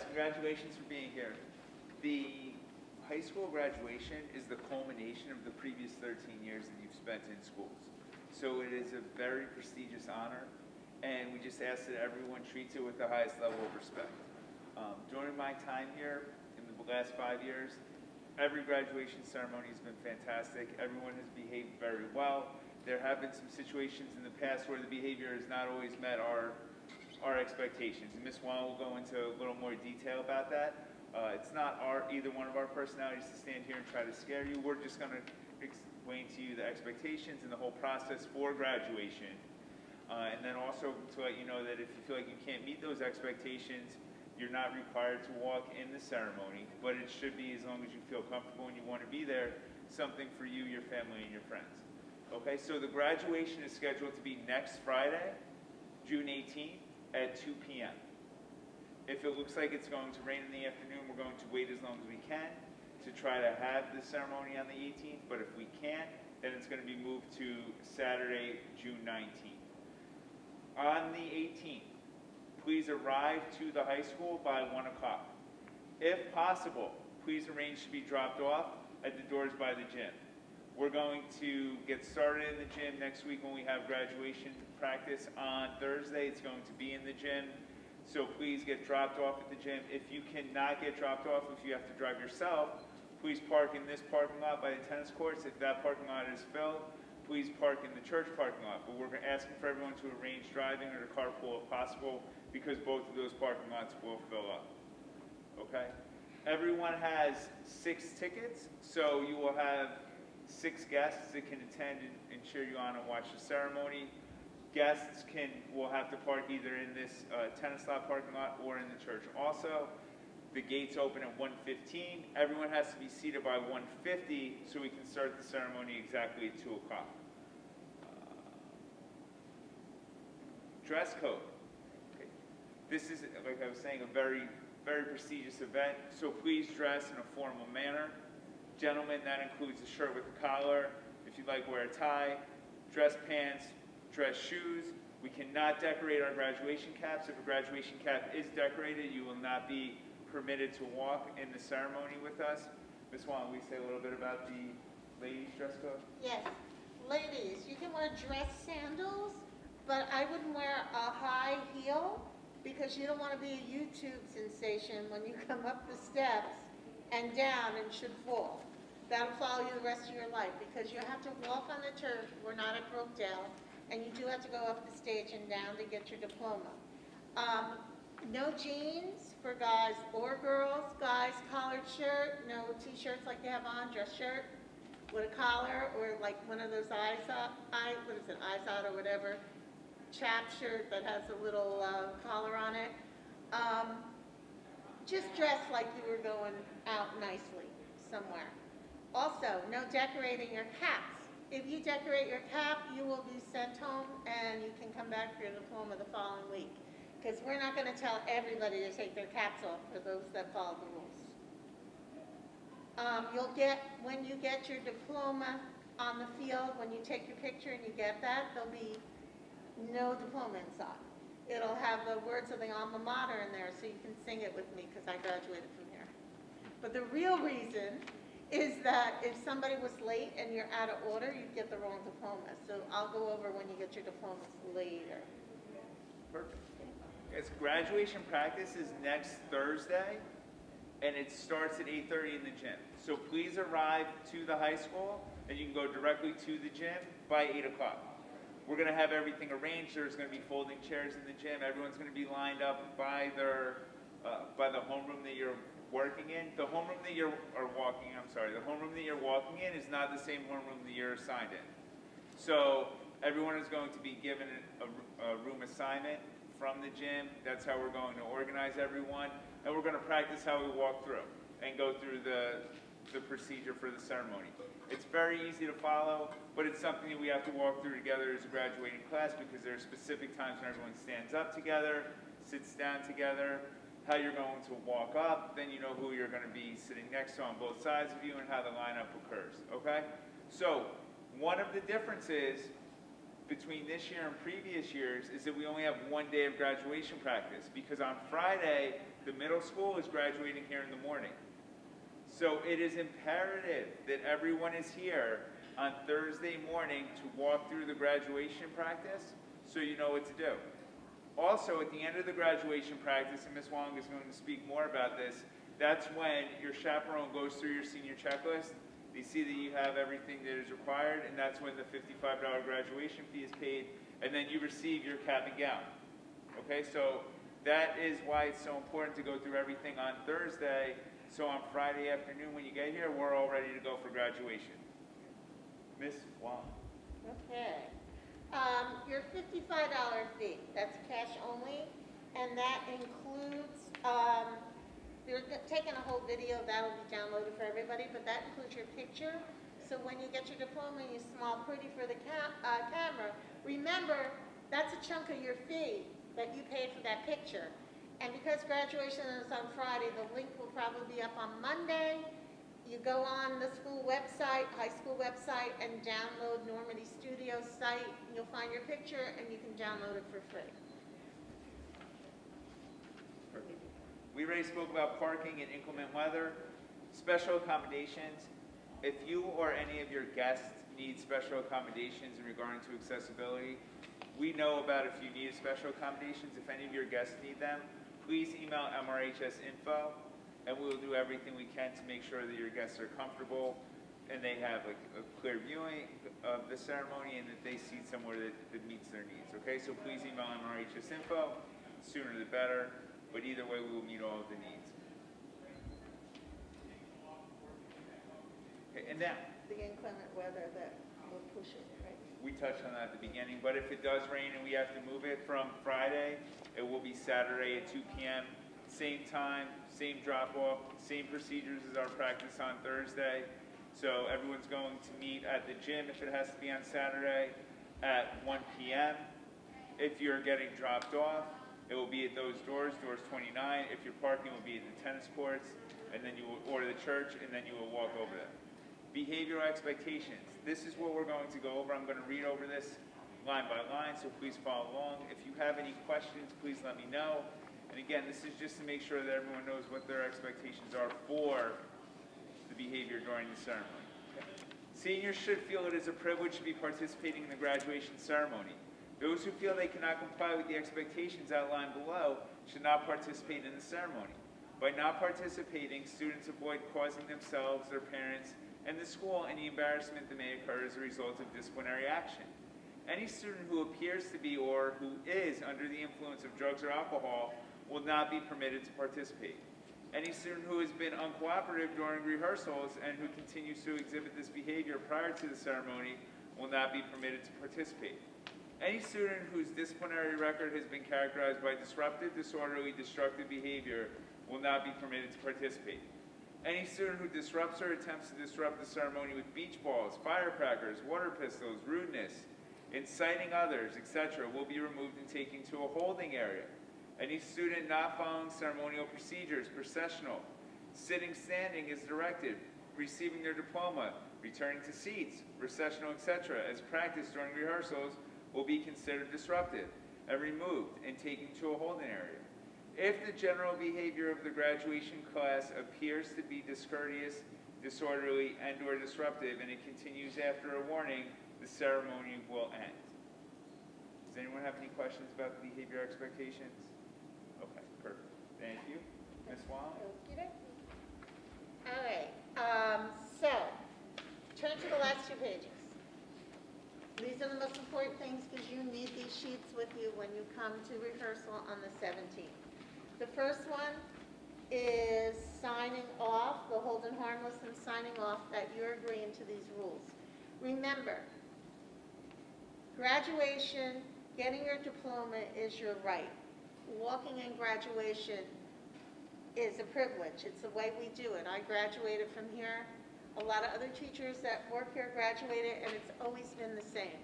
congratulations for being here. The high school graduation is the culmination of the previous 13 years that you've spent in schools. So it is a very prestigious honor, and we just ask that everyone treats it with the highest level of respect. During my time here, in the last 5 years, every graduation ceremony has been fantastic. Everyone has behaved very well. There have been some situations in the past where the behavior has not always met our expectations. And Ms. Wong will go into a little more detail about that. It's not either one of our personalities to stand here and try to scare you. We're just going to explain to you the expectations and the whole process for graduation. And then also to let you know that if you feel like you can't meet those expectations, you're not required to walk in the ceremony, but it should be, as long as you feel comfortable and you want to be there, something for you, your family, and your friends. Okay, so the graduation is scheduled to be next Friday, June 18th at 2 p.m. If it looks like it's going to rain in the afternoon, we're going to wait as long as we can to try to have the ceremony on the 18th, but if we can't, then it's going to be moved to Saturday, June 19th. On the 18th, please arrive to the high school by 1 o'clock. If possible, please arrange to be dropped off at the doors by the gym. We're going to get started in the gym next week when we have graduation practice on Thursday. It's going to be in the gym, so please get dropped off at the gym. If you cannot get dropped off, if you have to drive yourself, please park in this parking lot by the tennis courts. If that parking lot is filled, please park in the church parking lot. But we're asking for everyone to arrange driving or to carpool if possible, because both of those parking lots will fill up. Okay? Everyone has 6 tickets, so you will have 6 guests that can attend and cheer you on and watch the ceremony. Guests will have to park either in this tennis lot parking lot or in the church also. The gates open at 1:15. Everyone has to be seated by 1:50 so we can start the ceremony exactly at 2 o'clock. Dress code. Okay. This is, like I was saying, a very, very prestigious event, so please dress in a formal manner. Gentlemen, that includes a shirt with a collar. If you'd like, wear a tie, dress pants, dress shoes. We cannot decorate our graduation caps. If a graduation cap is decorated, you will not be permitted to walk in the ceremony with us. Ms. Wong, will you say a little bit about the ladies' dress code? Yes. Ladies, you can wear dress sandals, but I wouldn't wear a high heel because you don't want to be a YouTube sensation when you come up the steps and down and should fall. That'll follow you the rest of your life because you have to walk on the turf. We're not at Brookdale, and you do have to go up the stage and down to get your diploma. No jeans for guys or girls. Guys, collared shirt, no t-shirts like they have on, dress shirt with a collar or like one of those IZOD or whatever, chap shirt that has a little collar on it. Just dress like you were going out nicely somewhere. Also, no decorating your caps. If you decorate your cap, you will be sent home and you can come back for your diploma the following week. Because we're not going to tell everybody to take their caps off for those that follow the rules. When you get your diploma on the field, when you take your picture and you get that, there'll be no diploma inside. It'll have the words of the alma mater in there so you can sing it with me because I graduated from here. But the real reason is that if somebody was late and you're out of order, you get the wrong diploma. So I'll go over when you get your diplomas later. Perfect. Yes, graduation practice is next Thursday, and it starts at 8:30 in the gym. So please arrive to the high school, and you can go directly to the gym by 8 o'clock. We're going to have everything arranged. There's going to be folding chairs in the gym. Everyone's going to be lined up by the homeroom that you're working in. The homeroom that you're walking in is not the same homeroom that you're assigned in. So everyone is going to be given a room assignment from the gym. That's how we're going to organize everyone. And we're going to practice how we walk through and go through the procedure for the ceremony. It's very easy to follow, but it's something that we have to walk through together as a graduating class because there are specific times when everyone stands up together, sits down together, how you're going to walk up, then you know who you're going to be sitting next to on both sides of you and how the lineup occurs, okay? So one of the differences between this year and previous years is that we only have 1 day of graduation practice because on Friday, The middle school is graduating here in the morning. So it is imperative that everyone is here on Thursday morning to walk through the graduation practice so you know what to do. Also, at the end of the graduation practice, and Ms. Wong is going to speak more about this, that's when your chaperone goes through your senior checklist. They see that you have everything that is required, and that's when the $55 graduation fee is paid, and then you receive your cap and gown. Okay, so that is why it's so important to go through everything on Thursday, so on Friday afternoon when you get here, we're all ready to go for graduation. Ms. Wong. Okay. Your $55 fee, that's cash only, and that includes, they're taking a whole video that'll be downloaded for everybody, but that includes your picture. So when you get your diploma and you smile pretty for the camera, remember, that's a chunk of your fee that you paid for that picture. And because graduation is on Friday, the link will probably be up on Monday. You go on the school website, high school website, and download Normandy Studio site. You'll find your picture, and you can download it for free. We already spoke about parking and inclement weather. Special accommodations. If you or any of your guests need special accommodations in regard to accessibility, we know about if you need special accommodations. If any of your guests need them, please email MRHS info, and we will do everything we can to make sure that your guests are comfortable and they have a clear viewing of the ceremony and that they seat somewhere that meets their needs. Okay, so please email MRHS info. Sooner the better, but either way we will meet all of the needs. Okay, and now, The inclement weather that will push it, right? we touched on that at the beginning, but if it does rain and we have to move it from Friday, it will be Saturday at 2 p.m. Same time, same drop-off, same procedures as our practice on Thursday. So everyone's going to meet at the gym if it has to be on Saturday at 1 p.m. If you're getting dropped off, it will be at those doors, doors 29. If you're parking, it will be at the tennis courts, and then you will order the church, and then you will walk over them. Behavioral expectations. This is what we're going to go over. I'm going to read over this line by line, so please follow along. If you have any questions, please let me know. And again, this is just to make sure that everyone knows what their expectations are for the behavior during the ceremony. Okay. Seniors should feel it is a privilege to be participating in the graduation ceremony. Those who feel they cannot comply with the expectations outlined below should not participate in the ceremony. By not participating, students avoid causing themselves, their parents, and the school any embarrassment that may occur as a result of disciplinary action. Any student who appears to be or who is under the influence of drugs or alcohol will not be permitted to participate. Any student who has been uncooperative during rehearsals and who continues to exhibit this behavior prior to the ceremony will not be permitted to participate. Any student whose disciplinary record has been characterized by disruptive, disorderly, destructive behavior will not be permitted to participate. Any student who disrupts or attempts to disrupt the ceremony with beach balls, firecrackers, water pistols, rudeness, inciting others, etc. will be removed and taken to a holding area. Any student not following ceremonial procedures, processional, sitting, standing as directed, receiving their diploma, returning to seats, processional, etc. as practiced during rehearsals will be considered disruptive and removed and taken to a holding area. If the general behavior of the graduation class appears to be discourteous, disorderly, and/or disruptive, and it continues after a warning, the ceremony will end. Does anyone have any questions about the behavior expectations? Okay, perfect. Thank you. Ms. Wong? Okey-dokey. All right, so, turn to the last 2 pages. These are the most important things because you need these sheets with you when you come to rehearsal on the 17th. The first one is signing off, the hold and harmless, and signing off that you're agreeing to these rules. Remember, graduation, getting your diploma is your right. Walking in graduation is a privilege. It's the way we do it. I graduated from here. A lot of other teachers that work here graduated, and it's always been the same.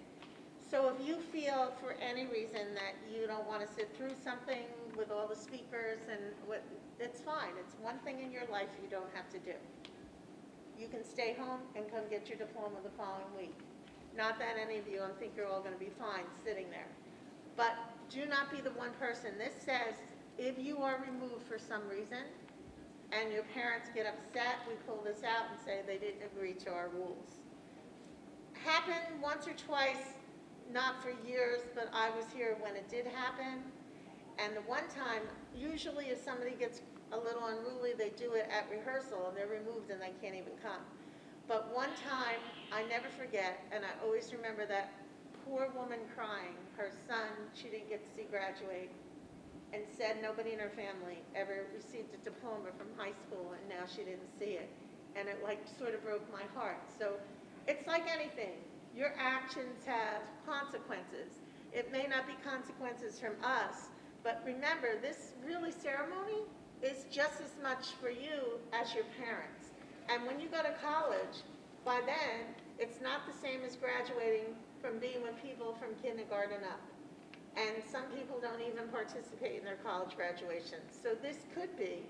So if you feel for any reason that you don't want to sit through something with all the speakers and it's fine. It's one thing in your life you don't have to do. You can stay home and come get your diploma the following week. Not that any of you think you're all going to be fine sitting there. But do not be the one person. This says If you are removed for some reason and your parents get upset, we pull this out and say they didn't agree to our rules. Happened once or twice, not for years, but I was here when it did happen. And the one time, usually if somebody gets a little unruly, they do it at rehearsal and they're removed and they can't even come. But one time, I never forget, and I always remember that poor woman crying, her son, she didn't get to see graduate, and said nobody in her family ever received a diploma from high school, and now she didn't see it. And it like sort of broke my heart. So it's like anything. Your actions have consequences. It may not be consequences from us, but remember, this really ceremony is just as much for you as your parents. And when you go to college, by then, it's not the same as graduating from being with people from kindergarten up. And some people don't even participate in their college graduation. So this could be,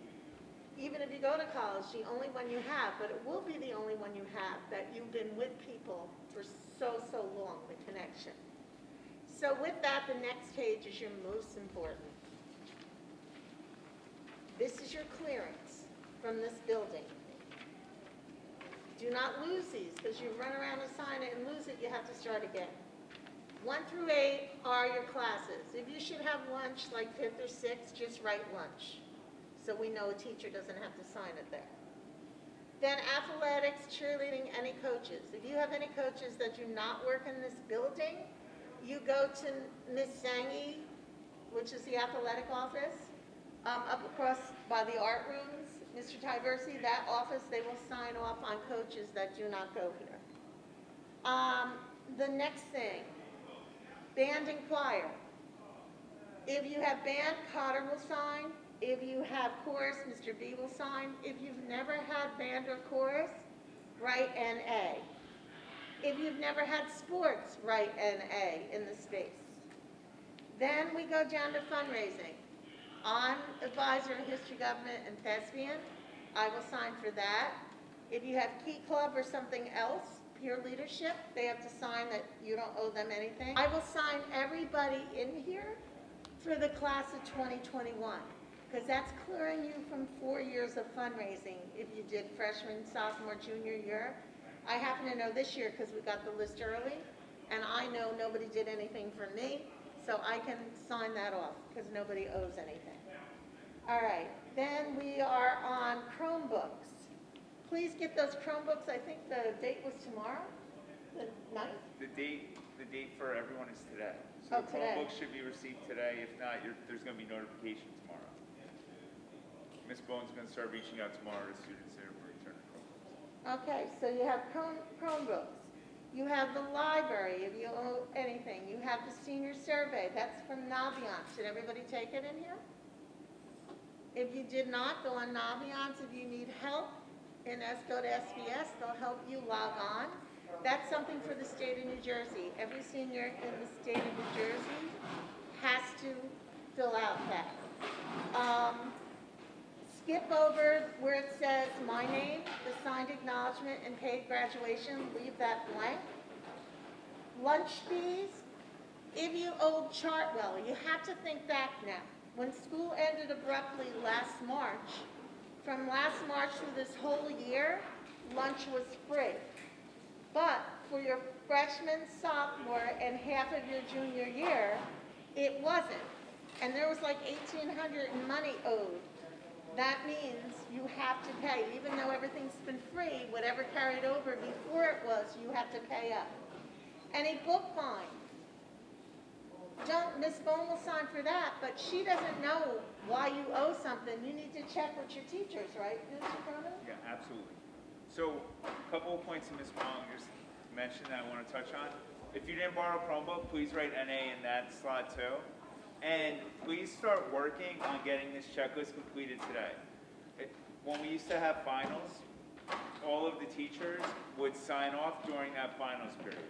even if you go to college, the only one you have, but it will be the only one you have that you've been with people for so long, the connection. So with that, the next page is your most important. This is your clearance from this building. Do not lose these, because you run around and sign it and lose it, you have to start again. 1 through 8 are your classes. If you should have lunch like 5th or 6th, just write lunch, so we know a teacher doesn't have to sign it there. Then athletics, cheerleading, any coaches. If you have any coaches that do not work in this building, you go to Miss Sangi, which is the athletic office, up across by the art rooms. Mr. Tyversi, that office, they will sign off on coaches that do not go here. The next thing, band and choir. If you have band, Cotter will sign. If you have chorus, Mr. B will sign. If you've never had band or chorus, write NA. If you've never had sports, write NA in the space. Then we go down to fundraising. I'm advisor in history, government, and thespian. I will sign for that. If you have Key Club or something else, peer leadership, they have to sign that you don't owe them anything. I will sign everybody in here for the class of 2021, because that's clearing you from 4 years of fundraising if you did freshman, sophomore, junior year. I happen to know this year because we got the list early, and I know nobody did anything for me, so I can sign that off because nobody owes anything. All right, then we are on Chromebooks. Please get those Chromebooks. I think the date was tomorrow, the 9th? The date for everyone is today. Oh, So the today. Chromebooks should be received today. If not, there's going to be notification tomorrow. Ms. Bone's going to start reaching out tomorrow to students that will return Chromebooks. Okay, so you have Chromebooks. You have the library, if you owe anything. You have the senior survey. That's from Naviance. Did everybody take it in here? If you did not, go on Naviance. If you need help, go to SBS. They'll help you log on. That's something for the state of New Jersey. Every senior in the state of New Jersey has to fill out that. Skip over where it says my name, the signed acknowledgement, and paid graduation. Leave that blank. Lunch fees. If you owe Chartwell, you have to think back now. When school ended abruptly last March, from last March through this whole year, lunch was free. But for your freshman, sophomore, and half of your junior year, it wasn't. And there was like $1,800 in money owed. That means you have to pay. Even though everything's been free, whatever carried over before it was, you have to pay up. Any book fine. Miss Bone will sign for that, but she doesn't know why you owe something. You need to check with your teachers, right, Mr. Cronin? Yeah, absolutely. So a couple of points that Ms. Wong just mentioned that I want to touch on. If you didn't borrow a Chromebook, please write NA in that slot too. And please start working on getting this checklist completed today. When we used to have finals, all of the teachers would sign off during that finals period.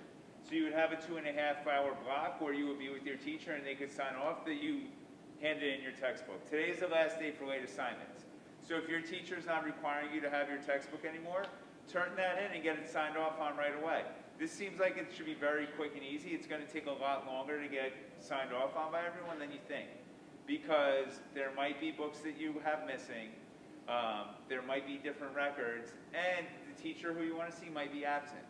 So you would have a 2.5-hour block where you would be with your teacher and they could sign off that you handed in your textbook. Today is the last day for late assignments. So if your teacher is not requiring you to have your textbook anymore, turn that in and get it signed off on right away. This seems like it should be very quick and easy. It's going to take a lot longer to get signed off on by everyone than you think. because there might be books that you have missing, there might be different records, and the teacher who you want to see might be absent.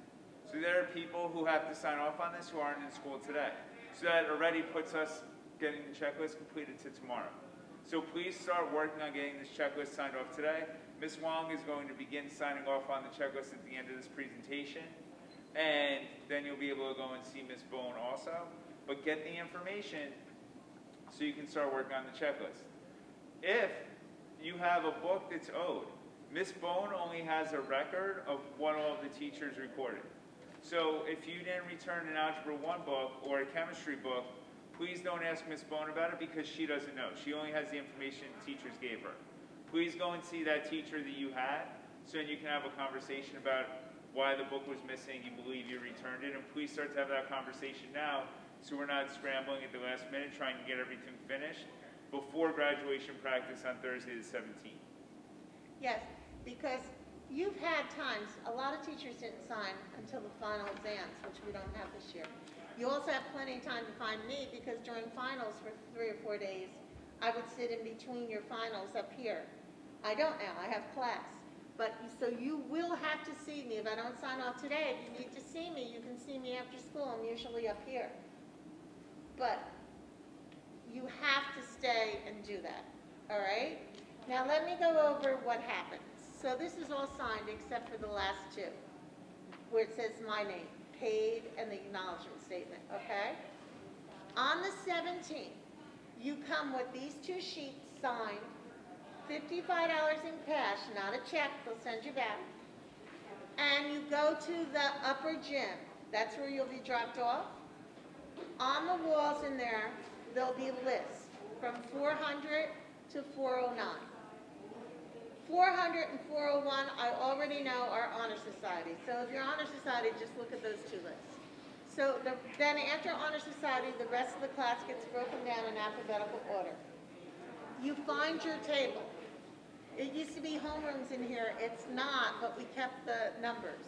So there are people who have to sign off on this who aren't in school today. So that already puts us getting the checklist completed to tomorrow. So please start working on getting this checklist signed off today. Ms. Wong is going to begin signing off on the checklist at the end of this presentation, and then you'll be able to go and see Ms. Bone also. But get the information so you can start working on the checklist. If you have a book that's owed, Ms. Bone only has a record of what all of the teachers recorded. So if you didn't return an Algebra 1 book or a chemistry book, please don't ask Ms. Bone about it because she doesn't know. She only has the information the teachers gave her. Please go and see that teacher that you had so you can have a conversation about why the book was missing, you believe you returned it, and please start to have that conversation now so we're not scrambling at the last minute trying to get everything finished before graduation practice on Thursday the 17th. Yes, because you've had times, a lot of teachers didn't sign until the final exams, which we don't have this year. You also have plenty of time to find me because during finals for 3 or 4 days, I would sit in between your finals up here. I don't now, I have class. But, so you will have to see me. If I don't sign off today, if you need to see me, you can see me after school. I'm usually up here. But you have to stay and do that, all right? Now let me go over what happens. So this is all signed except for the last two, where it says my name, paid, and the acknowledgement statement, okay? On the 17th, you come with these 2 sheets signed, $55 in cash, not a check, they'll send you back. And you go to the upper gym. That's where you'll be dropped off. On the walls in there, there'll be lists from 400 to 409. 400 and 401, I already know are honor society. So if you're honor society, just look at those 2 lists. So then after honor society, the rest of the class gets broken down in alphabetical order. You find your table. It used to be homerooms in here. It's not, but we kept the numbers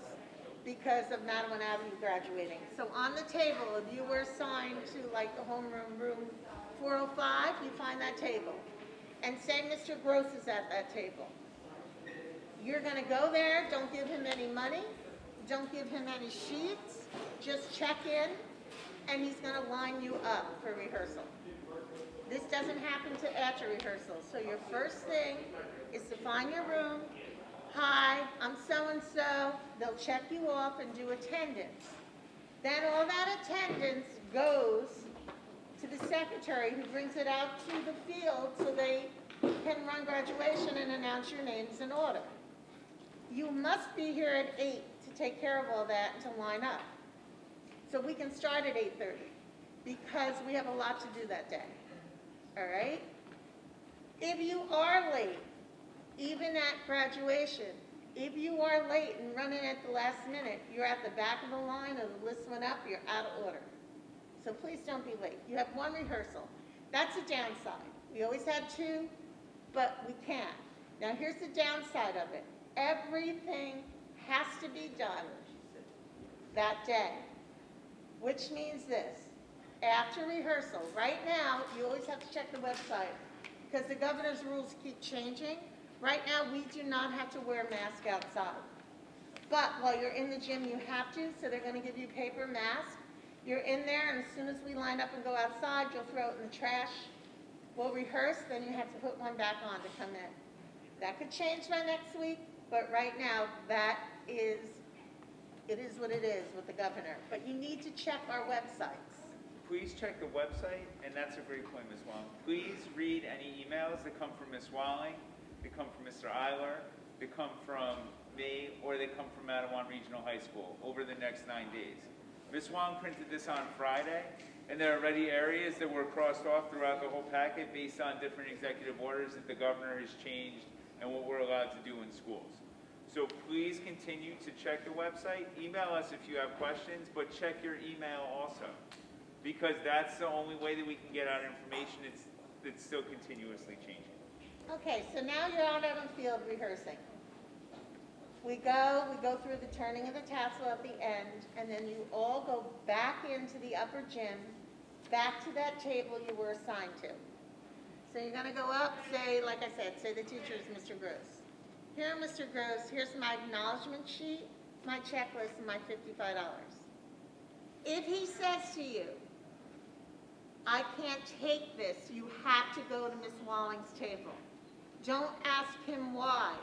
because of Madeline Avenue graduating. So on the table, if you were assigned to like the homeroom room 405, you find that table. And say Mr. Gross is at that table. You're going to go there. Don't give him any money. Don't give him any sheets. Just check in, and he's going to line you up for rehearsal. This doesn't happen to after rehearsal. So your first thing is to find your room. Hi, I'm so-and-so. They'll check you off and do attendance. Then all that attendance goes to the secretary who brings it out to the field so they can run graduation and announce your names in order. You must be here at 8 to take care of all that and to line up. So we can start at 8:30 because we have a lot to do that day. All right? If you are late, even at graduation, if you are late and running at the last minute, you're at the back of the line or the list went up, you're out of order. So please don't be late. You have 1 rehearsal. That's a downside. We always had 2, but we can't. Now here's the downside of it. Everything has to be done that day, which means this. After rehearsal, right now, you always have to check the website because the governor's rules keep changing. Right now, we do not have to wear a mask outside. But while you're in the gym, you have to, so they're going to give you paper masks. You're in there, and as soon as we line up and go outside, you'll throw it in the trash. We'll rehearse, then you have to put one back on to come in. That could change by next week, but right now, it is what it is with the governor. But you need to check our websites. Please check the website, and that's a great point, Ms. Walling. Please read any emails that come from Ms. Walling, that come from Mr. Eiler, that come from me, or they come from Matawan Regional High School over the next 9 days. Ms. Wong printed this on Friday, and there are already areas that were crossed off throughout the whole packet based on different executive orders that the governor has changed and what we're allowed to do in schools. So please continue to check the website. Email us if you have questions, but check your email also, because that's the only way that we can get out information. It's still continuously changing. Okay, so now you're out on the field rehearsing. We go through the turning of the tassel at the end, and then you all go back into the upper gym, back to that table you were assigned to. So you're gonna go up, say, like I said, say the teacher is Mr. Gross. Here, Mr. Gross, here's my acknowledgement sheet, my checklist, and my $55. If he says to you, I can't take this, you have to go to Miss Walling's table. Don't ask him why.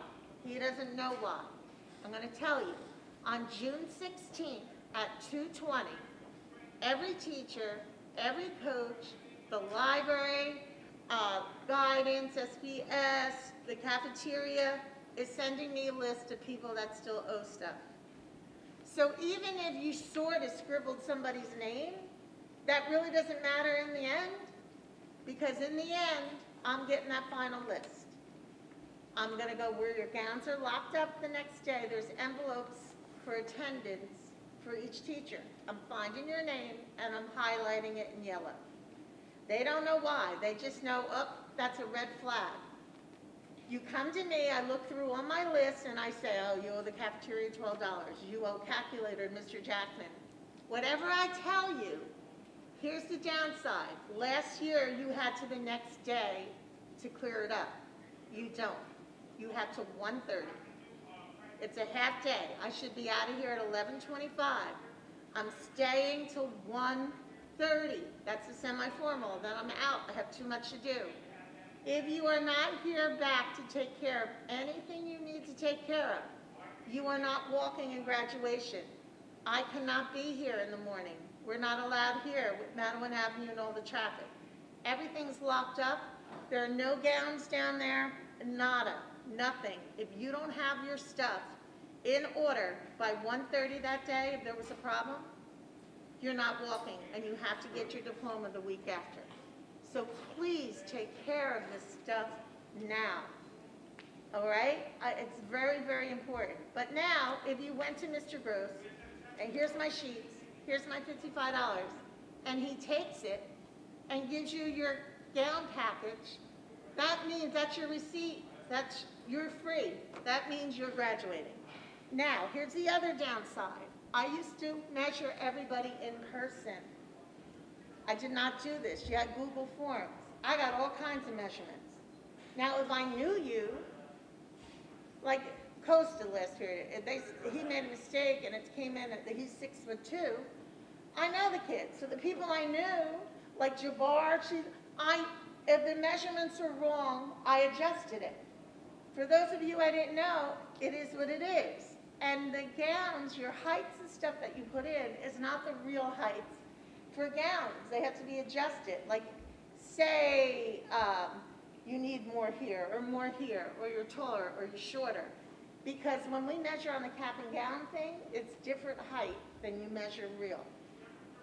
He doesn't know why. I'm going to tell you, on June 16th at 2:20, every teacher, every coach, the library, guidance, SBS, the cafeteria is sending me a list of people that still owe stuff. So even if you sort of scribbled somebody's name, that really doesn't matter in the end, because in the end, I'm getting that final list. I'm going to go where your gowns are locked up the next day. There's envelopes for attendance for each teacher. I'm finding your name and I'm highlighting it in yellow. They don't know why. They just know, oh, that's a red flag. You come to me, I look through all my lists and I say, oh, you owe the cafeteria $12. You owe calculator, Mr. Jackman. Whatever I tell you, here's the downside. Last year, you had to the next day to clear it up. You don't. You have to 1:30. It's a half day. I should be out of here at 11:25. I'm staying till 1:30. That's a semi-formal. Then I'm out. I have too much to do. If you are not here back to take care of anything you need to take care of, you are not walking in graduation. I cannot be here in the morning. We're not allowed here with Madeline Avenue and all the traffic. Everything's locked up. There are no gowns down there, nada, nothing. If you don't have your stuff in order by 1:30 that day, if there was a problem, you're not walking and you have to get your diploma the week after. So please take care of this stuff now. All right? It's very, very important. But now, if you went to Mr. Gross, and here's my sheets, here's my $55, and he takes it and gives you your gown package, that means that's your receipt. You're free. That means you're graduating. Now, here's the other downside. I used to measure everybody in person. I did not do this. You had Google Forms. I got all kinds of measurements. Now, if I knew you, like Costa last year, he made a mistake and it came in that he's 6'2", I know the kid. So the people I knew, like Jabbar, if the measurements are wrong, I adjusted it. For those of you I didn't know, it is what it is. And the gowns, your heights and stuff that you put in is not the real heights for gowns. They have to be adjusted. Like, say you need more here, or you're taller, or you're shorter. Because when we measure on the cap and gown thing, it's different height than you measure real.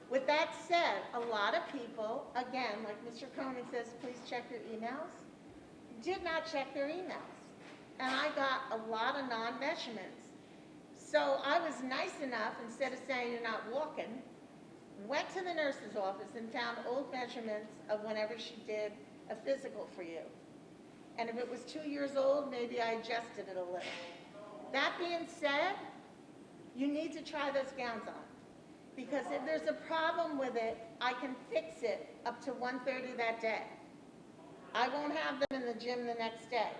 With that said, a lot of people, again, like Mr. Koenig says, please check your emails, did not check their emails. And I got a lot of non-measurements. So I was nice enough, instead of saying you're not walking, went to the nurse's office and found old measurements of whenever she did a physical for you. And if it was 2 years old, maybe I adjusted it a little. That being said, you need to try those gowns on. Because if there's a problem with it, I can fix it up to 1:30 that day. I won't have them in the gym the next day.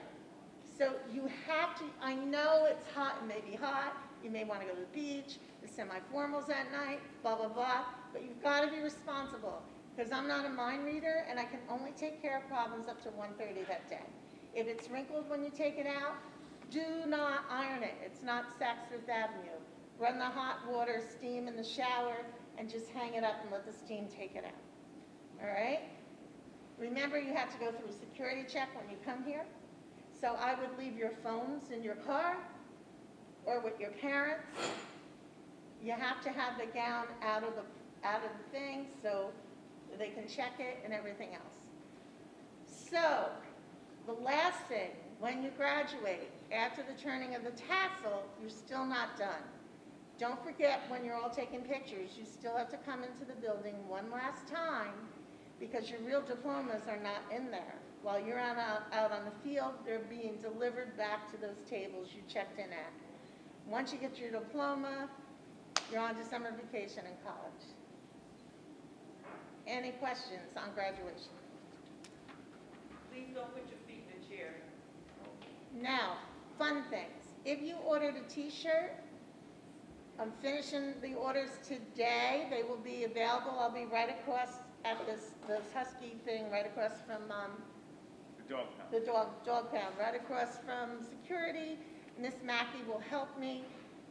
So you have to, I know it's hot, it may be hot, you may want to go to the beach, the semi-formals at night, blah, blah, blah, but you've got to be responsible. Because I'm not a mind reader and I can only take care of problems up to 1:30 that day. If it's wrinkled when you take it out, do not iron it. It's not Saks Fifth Avenue. Run the hot water, steam in the shower, and just hang it up and let the steam take it out. All right? Remember, you have to go through a security check when you come here. So I would leave your phones in your car or with your parents. You have to have the gown out of the thing so they can check it and everything else. So the last thing, when you graduate, after the turning of the tassel, you're still not done. Don't forget, when you're all taking pictures, you still have to come into the building one last time because your real diplomas are not in there. While you're out on the field, they're being delivered back to those tables you checked in at. Once you get your diploma, you're on to summer vacation in college. Any questions on graduation? Please don't put your feet in the chair. Now, fun things. If you ordered a t-shirt, I'm finishing the orders today. They will be available. I'll be right across at this Husky thing, right across from The dog pound. the dog pound, right across from security. Miss Mackey will help me.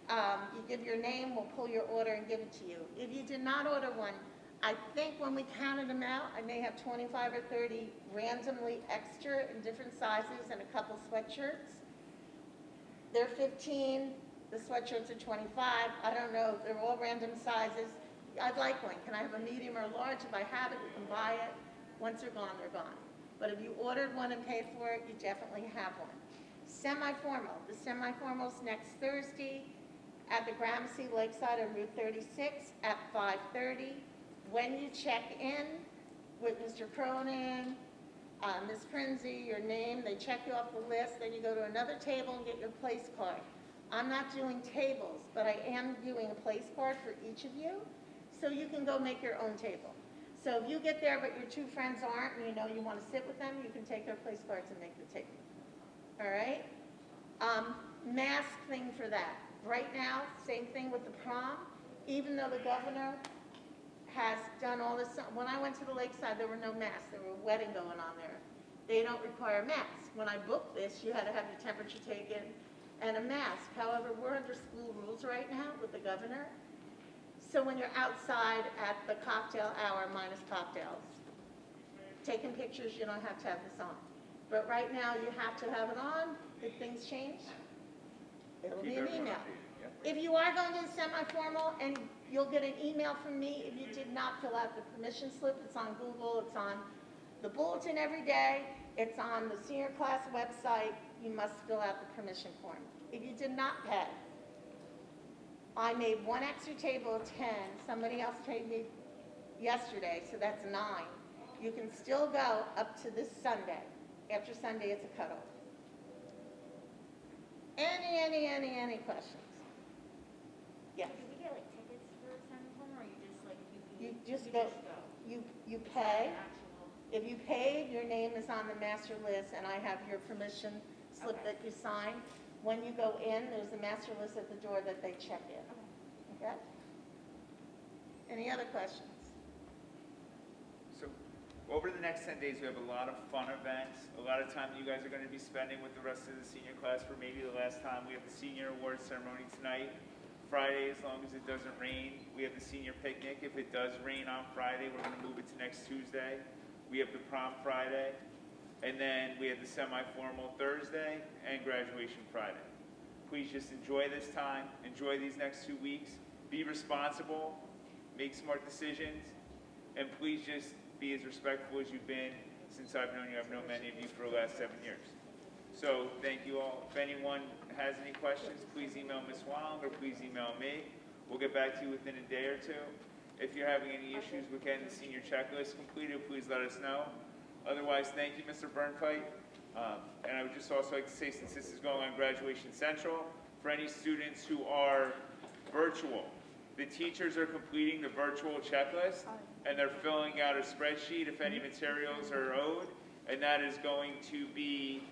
You give your name, we'll pull your order and give it to you. If you did not order one, I think when we counted them out, I may have 25 or 30 randomly extra in different sizes and a couple sweatshirts. They're 15, the sweatshirts are 25. I don't know, they're all random sizes. I'd like one. Can I have a medium or a large? If I have it, you can buy it. Once they're gone, they're gone. But if you ordered one and paid for it, you definitely have one. Semi-formal. The semi-formal's next Thursday at the Gramercy Lakeside on Route 36 at 5:30. When you check in with Mr. Cronin, Ms. Prinzi, your name, they check you off the list, then you go to another table and get your place card. I'm not doing tables, but I am doing a place card for each of you, so you can go make your own table. So if you get there but your two friends aren't and you know you want to sit with them, you can take their place cards and make the table. All right? Mask thing for that. Right now, same thing with the prom. Even though the governor has done all this, when I went to the lakeside, there were no masks. There were a wedding going on there. They don't require masks. When I booked this, you had to have your temperature taken and a mask. However, we're under school rules right now with the governor. So when you're outside at the cocktail hour, minus cocktails, taking pictures, you don't have to have this on. But right now, you have to have it on. If things change, it'll be an email. If you are going to the semi-formal, and you'll get an email from me if you did not fill out the permission slip, it's on Google, it's on the bulletin every day, it's on the senior class website, you must fill out the permission form. If you did not pay, I made one extra table of 10, somebody else paid me yesterday, so that's 9. You can still go up to this Sunday. After Sunday, it's a cutoff. Any questions? Yes. Do we get like tickets for semi-formal, or you just like You just go, you pay. If you paid, your name is on the master list, and I have your permission slip that you signed. When you go in, there's a master list at the door that they check in. Okay? Any other questions? So, over the next 10 days, we have a lot of fun events, a lot of time you guys are going to be spending with the rest of the senior class for maybe the last time. We have the senior awards ceremony tonight. Friday, as long as it doesn't rain. We have the senior picnic. If it does rain on Friday, we're going to move it to next Tuesday. We have the prom Friday. And then we have the semi-formal Thursday and graduation Friday. Please just enjoy this time. Enjoy these next 2 weeks. Be responsible. Make smart decisions. And please just be as respectful as you've been since I've known you. I've known many of you for the last 7 years. So thank you all. If anyone has any questions, please email Ms. Wong or please email me. We'll get back to you within a day or two. If you're having any issues with getting the senior checklist completed, please let us know. Otherwise, thank you, Mr. Burnfight. And I would just also like to say, since this is going on Graduation Central, for any students who are virtual, the teachers are completing the virtual checklist, and they're filling out a spreadsheet if any materials are owed, and that is going to be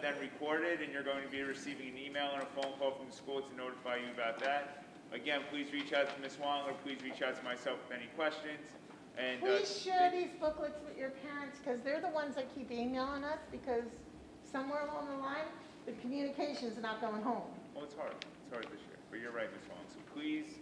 then recorded, and you're going to be receiving an email and a phone call from the school to notify you about that. Again, please reach out to Ms. Wong, or please reach out to myself with any questions. And Please share these booklets with your parents, because they're the ones that keep emailing us, because somewhere along the line, the communication's not going home. well, it's hard. It's hard this year, but you're right, Ms. Wong. So please